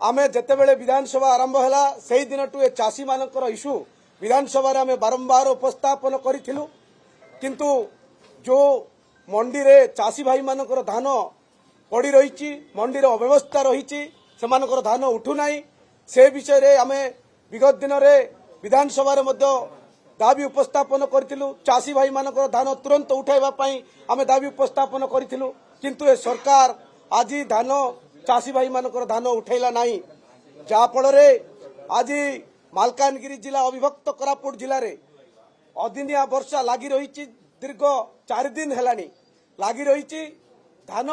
आमे जेतेबेले विधानसभा आरंभ हैला सेही दिनटू ए चाषी मानकर इश्यू विधानसभा रे आमे बारंबार उपस्थापन करिथिलु किंतु जो मंडी रे चाषी भाई मानकर धान पड़ी रही मंडी रे अव्यवस्था रही से मानकर धान उठू नाही से विषय रे आमे विगत दिन रे विधानसभा रे मध्य दाबी उपस्थापन करिथिलु चाषी भाई मानकर धान तुरंत उठाइबा पई आमे दाबी उपस्थापन करिथिलु किंतु ए सरकार आज धान चाषी भाई मानकर धान उठैला नाही जा फल रे आज मालकानगिरी जिला अविभक्त कोरापुट जिले रे अदिनिया वर्षा लागी रही दीर्घ 4 दिन हेलानी लागी रही धान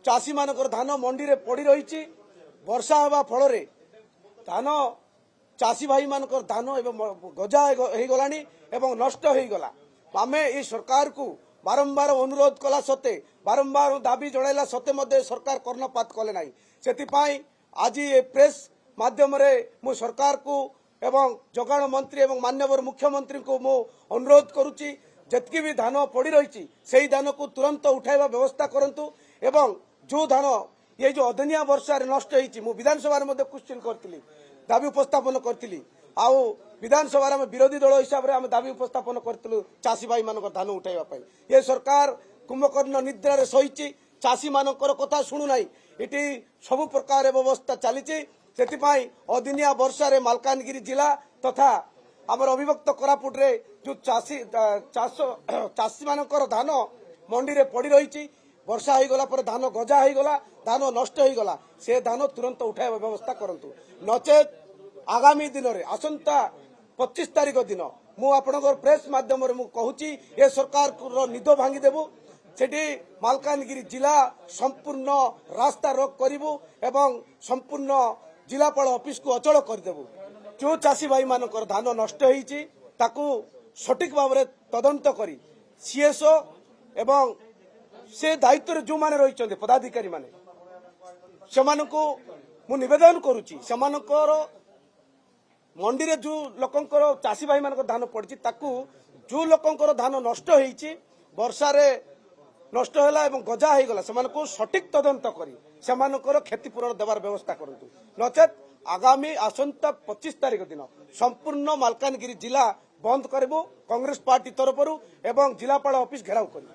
चाषी मानकर धान मंडी रे पड़ी रही वर्षा हेबा फल रे धान चाषी भाई मानकर धान एवं गजा हो गलानी एवं नष्ट हो गला आमे ए सरकार को बारंबार अनुरोध कला सत्ते बारंबार दाबी जणाइला सत्ते मध्य सरकार कर्णपात कले नाही सेतिपाई आज ए प्रेस माध्यम रे मु सरकार को एवं जोगाण मंत्री एवं माननीय मुख्यमंत्री को मु अनुरोध करुची जतकी भी धान पड़ी रही से धान को तुरंत उठाइबा व्यवस्था करंतु एवं जो धान ये जो अदनिया वर्षा रे नष्ट होईची मु विधानसभा रे मध्य क्वेश्चन करथिली दाबी उपस्थापन करथिली आउ विधानसभा में विरोधी दल हिसाब से आम दाबी उपस्थापन करूँ चाषी भाई मान धान उठाइबा ये सरकार कुंभकर्ण निद्रा रे सही चाषी मानकर कथा शुणुना ये सबु प्रकार व्यवस्था चली अदिनिया वर्षा रे मालकानगिरी जिला तथा आमर अविभक्त कोरापुट रे जो चाषी मानकर धान मंडी रे पड़ी रही वर्षा हो गला पर धान गजा हो गला धान नष्ट हो गला से धान तुरंत उठाइबा व्यवस्था करंतु नचेत आगामी दिन में आसंता 25 तारीख दिन मु आपनकर प्रेस माध्यम रे मु कहूची ए सरकार को निद भांगी देबु सेठी मालकानगिरी जिला संपूर्ण रास्ता रोक करिवु एवं संपूर्ण जिलापाल ऑफिस को अचल करदेबु जो चाषी भाई मानकर धान नष्ट होईची ताकू सठिक भाव में तदंत करी सीएसओ एवं से दायित्व रे जो माने रही पदाधिकारी माने सेमानकु मु निवेदन करूची सेमानकर मंडी रे जो लोकंकर चाषी भाई मान धान पड़ी ताकू जो लोकंकर धान नष्ट होईची वर्षा रे नष्ट होला एवं गजा हो गला सेमानकु सठिक तदंत करी सेमानकर क्षतिपूरण देवार व्यवस्था करंतु नचेत आगामी आसंता 25 तारीख दिन संपूर्ण मालकानगिरी जिला बंद करिवु कांग्रेस पार्टी तरफरु एवं जिलापाल ऑफिस घेराव करिवु।